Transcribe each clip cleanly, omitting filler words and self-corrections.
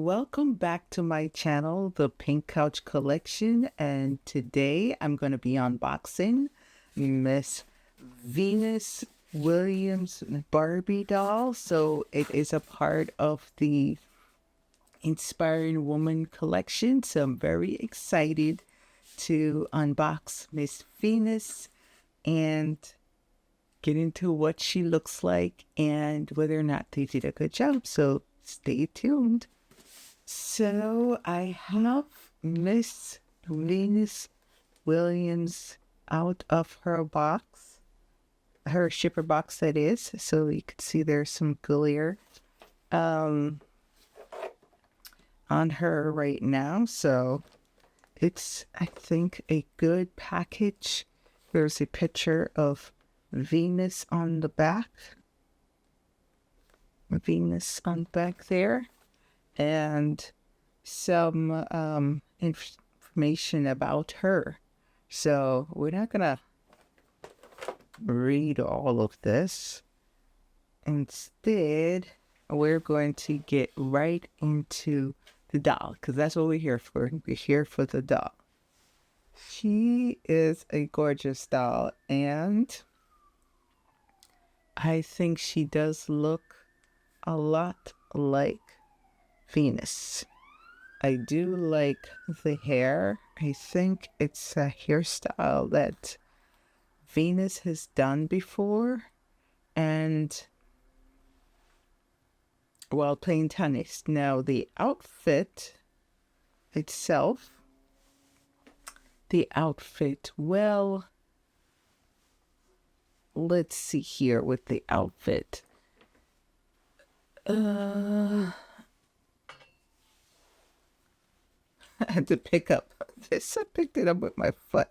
Welcome back to my channel, the Pink Couch Collection, and today I'm going to be unboxing Miss Venus Williams Barbie doll. So it is a part of the Inspiring Woman collection, so I'm very excited to unbox Miss Venus and get into what she looks like and whether or not they did a good job. So stay tuned. So I have Miss Venus Williams out of her box, her shipper box that is. So you can see there's some glitter on her right now. So it's, I think, a good package. There's a picture of Venus on the back. Venus on the back there. And some information about her. So we're not gonna read all of this. Instead, we're going to get right into the doll, because that's what we're here for. We're here for the doll. She is a gorgeous doll, and I think she does look a lot like Venus. I do like the hair. I think it's a hairstyle that Venus has done before, and while playing tennis. Now the outfit itself, well, let's see here with the outfit. I had to pick up this. I picked it up with my foot.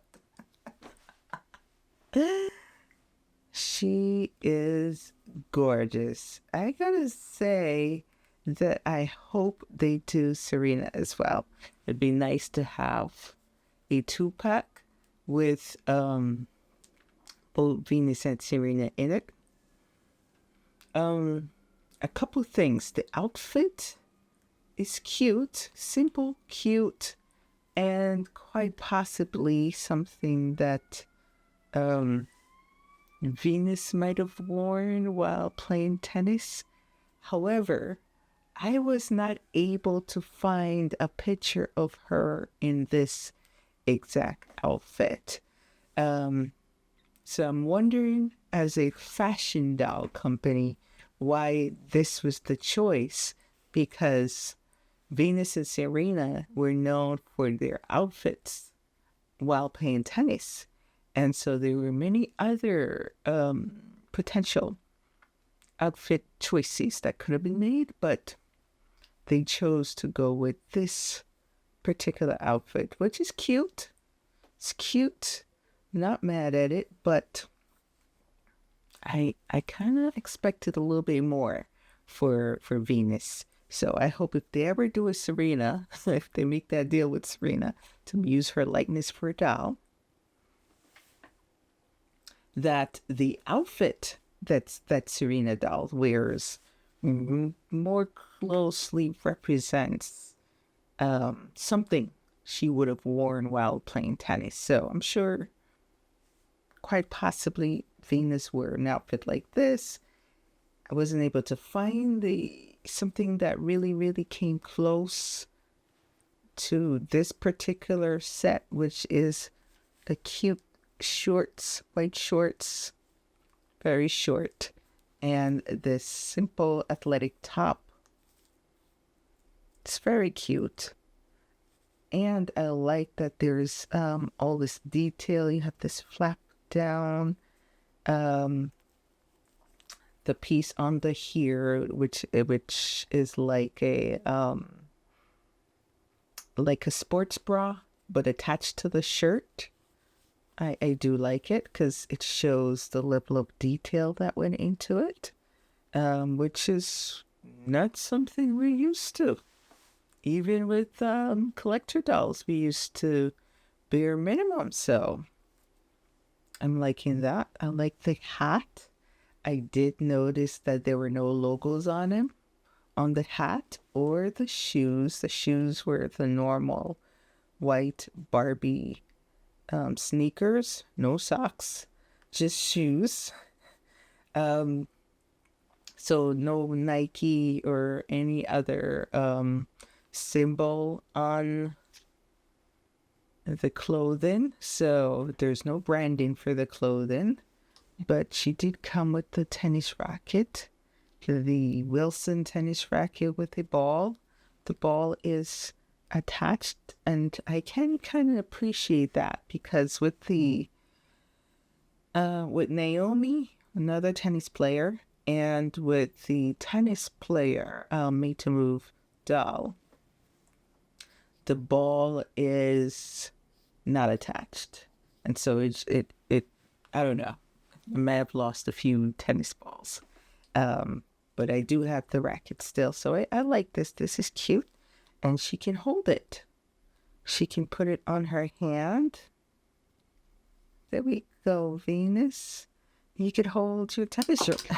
She is gorgeous. I gotta say that I hope they do Serena as well. It'd be nice to have a 2-pack with both Venus and Serena in it. A couple things. The outfit is cute, simple, cute, and quite possibly something that Venus might have worn while playing tennis. However, I was not able to find a picture of her in this exact outfit. So I'm wondering, as a fashion doll company, why this was the choice, because Venus and Serena were known for their outfits while playing tennis. And so there were many other potential outfit choices that could have been made, but they chose to go with this particular outfit, which is cute. It's cute. Not mad at it, but I kind of expected a little bit more for Venus. So I hope if they ever do a Serena, if they make that deal with Serena to use her likeness for a doll, that the outfit that Serena doll wears more closely represents something she would have worn while playing tennis. So I'm sure quite possibly Venus wore an outfit like this. I wasn't able to find something that really came close to this particular set, which is the cute shorts, white shorts, very short, and this simple athletic top. It's very cute. And I like that there's all this detail. You have this flap down, the piece on the here, which is like a sports bra, but attached to the shirt. I do like it because it shows the level of detail that went into it, which is not something we're used to. Even with collector dolls, we used to bare minimum. So I'm liking that. I like the hat. I did notice that there were no logos on him, on the hat or the shoes. The shoes were the normal white Barbie sneakers, no socks, just shoes. Um, so no Nike or any other symbol on the clothing. So there's no branding for the clothing. But she did come with the tennis racket, the Wilson tennis racket with a ball. The ball is attached, and I can kind of appreciate that because with Naomi, another tennis player, and with the tennis player made to move doll, the ball is not attached, and so it I don't know. I may have lost a few tennis balls, but I do have the racket still, so I like this. This is cute, and she can hold it. She can put it on her hand. There we go, Venus. You could hold your tennis racket.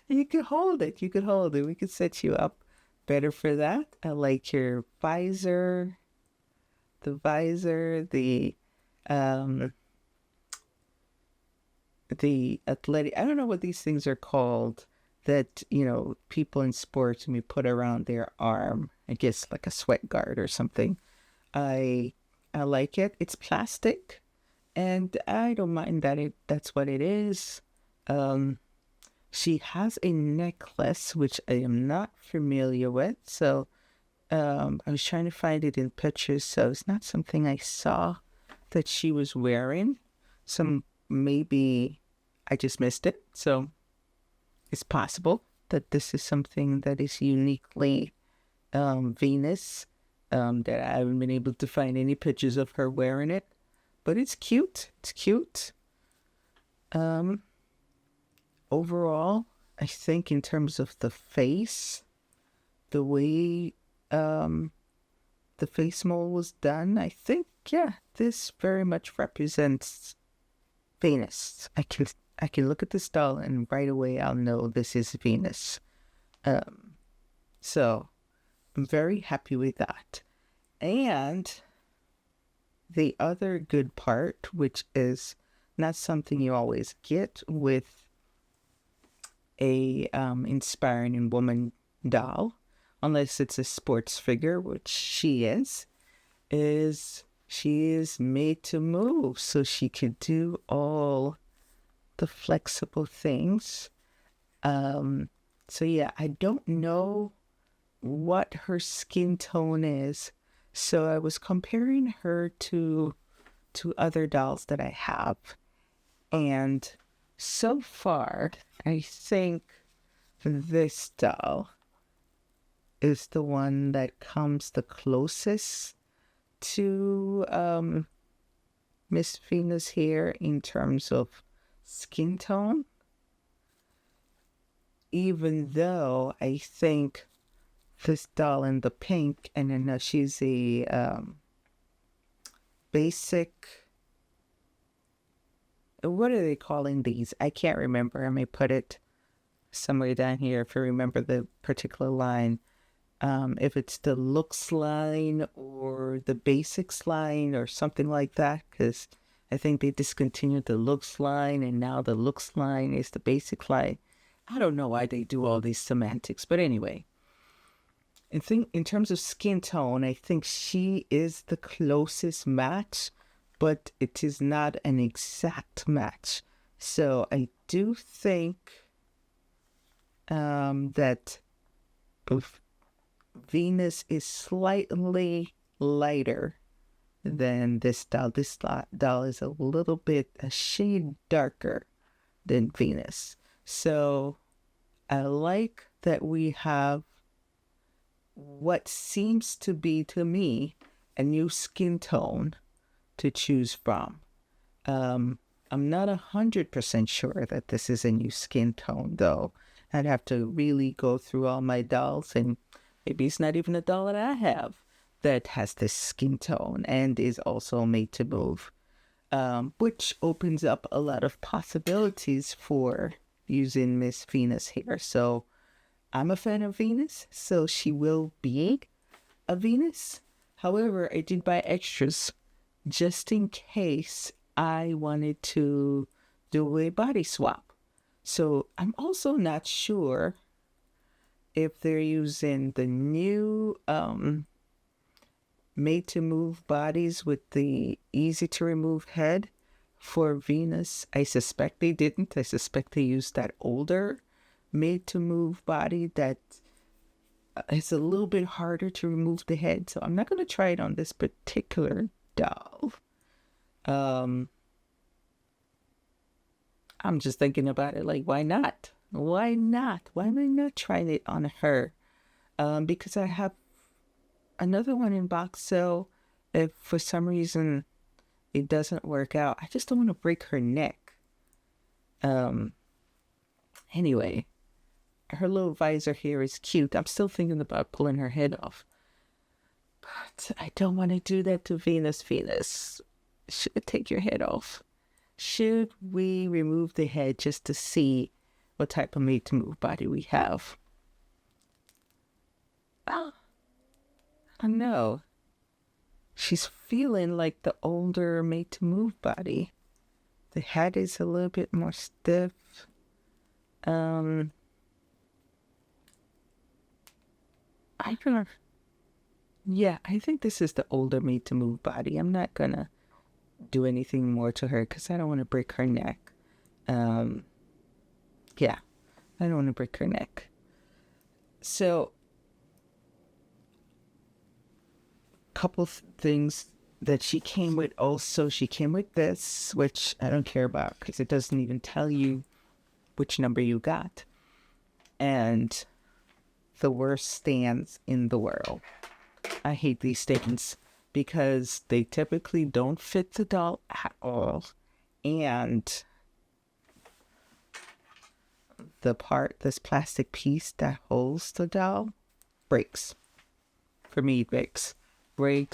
You could hold it. You could hold it. We could set you up better for that. I like your visor. The visor, the athletic, I don't know what these things are called that, people in sports may put around their arm. I guess like a sweat guard or something. I like it. It's plastic, and I don't mind that's what it is. She has a necklace, which I am not familiar with. So I was trying to find it in pictures, so it's not something I saw that she was wearing. Maybe I just missed it. So it's possible that this is something that is uniquely Venus, that I haven't been able to find any pictures of her wearing it. But it's cute. It's cute. Overall, I think in terms of the face, the way the face mold was done, I think, yeah, this very much represents Venus. I can look at this doll and right away I'll know this is Venus. So I'm very happy with that. And the other good part, which is not something you always get with a inspiring woman doll, unless it's a sports figure, which she is she is made to move, so she could do all the flexible things. So yeah, I don't know what her skin tone is, so I was comparing her to other dolls that I have, and so far I think this doll is the one that comes the closest to Miss Venus here in terms of skin tone, even though I think this doll in the pink, and then she's a basic, what are they calling these? I can't remember. I may put it somewhere down here if I remember the particular line. If it's the looks line or the basics line or something like that, because I think they discontinued the looks line and now the looks line is the basic line. I don't know why they do all these semantics, but anyway, in terms of skin tone, I think she is the closest match, but it is not an exact match. So I do think that Venus is slightly lighter than this doll. This doll is a shade darker than Venus. So I like that we have what seems to be, to me, a new skin tone to choose from. I'm not 100% sure that this is a new skin tone, though. I'd have to really go through all my dolls, and maybe it's not even a doll that I have that has this skin tone and is also made to move, which opens up a lot of possibilities for using Miss Venus here. So I'm a fan of Venus, so she will be a Venus. However, I did buy extras just in case I wanted to do a body swap. So I'm also not sure if they're using the new made to move bodies with the easy to remove head for Venus. I suspect they didn't. I suspect they used that older made to move body that is a little bit harder to remove the head. So I'm not going to try it on this particular doll. I'm just thinking about it like, why not? Why not? Why am I not trying it on her? Because I have another one in box, so if for some reason it doesn't work out, I just don't want to break her neck. Anyway, her little visor here is cute. I'm still thinking about pulling her head off, but I don't want to do that to Venus. Venus, should I take your head off? Should we remove the head just to see what type of made to move body we have? Oh, I know. She's feeling like the older made to move body. The head is a little bit more stiff. I don't know. Yeah, I think this is the older made to move body. I'm not gonna do anything more to her because I don't want to break her neck. Yeah, I don't want to break her neck. So, couple things that she came with. Also, she came with this, which I don't care about because it doesn't even tell you which number you got. And the worst stands in the world. I hate these stands because they typically don't fit the doll at all. And this plastic piece that holds the doll breaks. For me, it breaks. Breaks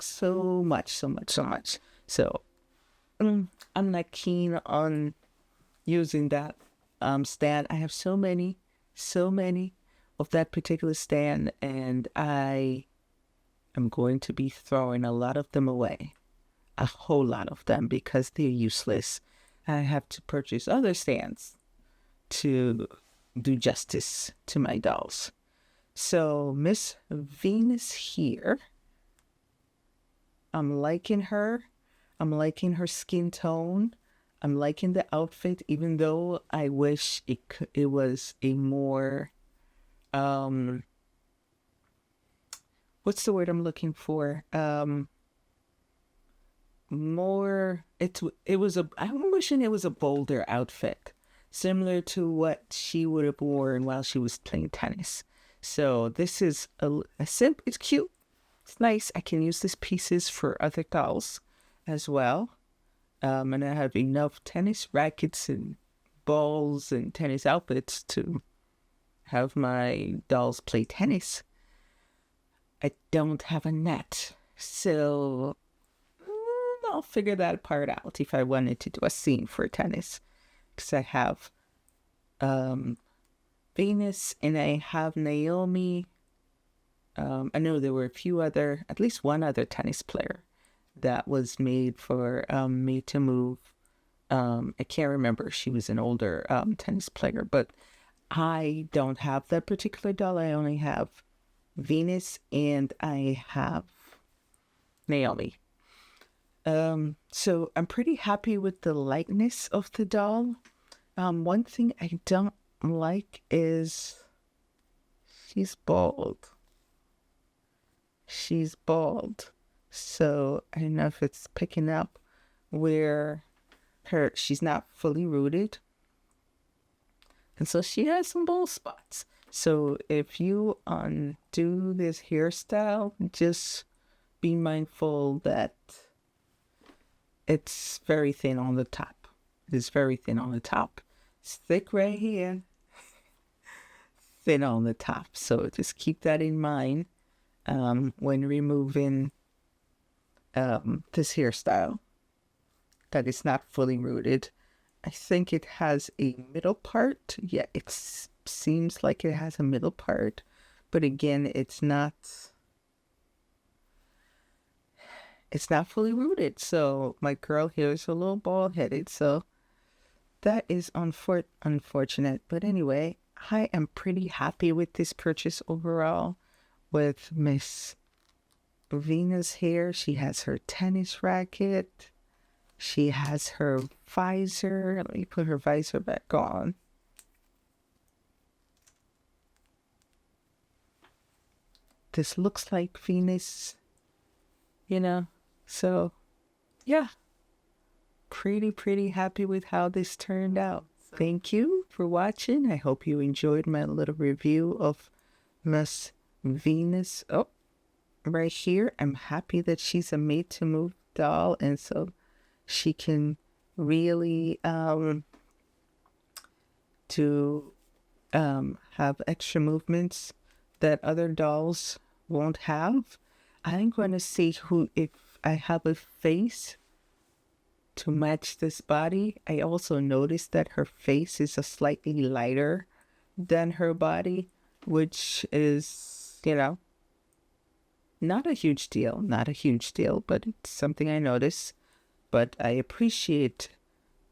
so much. So I'm not keen on using that stand. I have so many of that particular stand, and I am going to be throwing a lot of them away. A whole lot of them because they're useless. I have to purchase other stands to do justice to my dolls. So Miss Venus here, I'm liking her. I'm liking her skin tone. I'm liking the outfit, even though I wish it was a more, what's the word I'm looking for? I'm wishing it was a bolder outfit, similar to what she would have worn while she was playing tennis. So this is a simple, it's cute, it's nice. I can use these pieces for other dolls as well. And I have enough tennis rackets and balls and tennis outfits to have my dolls play tennis. I don't have a net, so I'll figure that part out if I wanted to do a scene for tennis. Because I have Venus and I have Naomi. I know there were at least one other tennis player that was made for me to move. I can't remember. She was an older tennis player, but I don't have that particular doll. I only have Venus and I have Naomi. So I'm pretty happy with the lightness of the doll. One thing I don't like is she's bald. So I don't know if it's picking up where she's not fully rooted. And so she has some bald spots. So if you undo this hairstyle, just be mindful that it's very thin on the top. It's very thin on the top. It's thick right here. Thin on the top. So just keep that in mind when removing this hairstyle. That it's not fully rooted. I think it has a middle part. Yeah, it seems like it has a middle part, but again, it's not fully rooted. So my girl here is a little bald headed. So that is unfortunate. But anyway, I am pretty happy with this purchase overall with Miss Venus here. She has her tennis racket. She has her visor. Let me put her visor back on. This looks like Venus, you know. So, yeah, pretty happy with how this turned out. Thank you for watching. I hope you enjoyed my little review of Miss Venus. Oh, right here. I'm happy that she's a made-to-move doll, and so she can really have extra movements that other dolls won't have. I'm going to see if I have a face to match this body. I also noticed that her face is a slightly lighter than her body, which is, not a huge deal. Not a huge deal, but it's something I notice. But I appreciate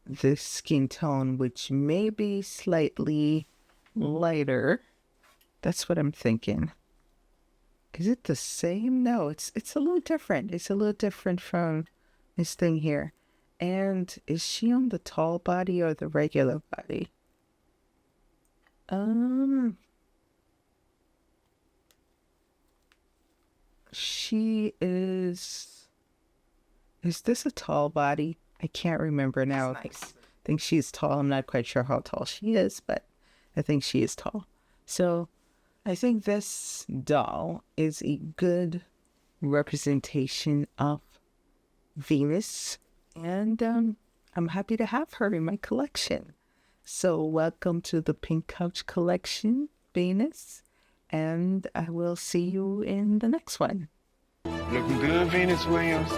this skin tone, which may be slightly lighter. That's what I'm thinking. Is it the same? No, it's a little different. It's a little different from this thing here. And is she on the tall body or the regular body? She is... Is this a tall body? I can't remember now. Nice. I think she's tall. I'm not quite sure how tall she is, but I think she is tall. So I think this doll is a good representation of Venus, and I'm happy to have her in my collection. So welcome to the Pink Couch collection, Venus, and I will see you in the next one. Looking good, Venus Williams.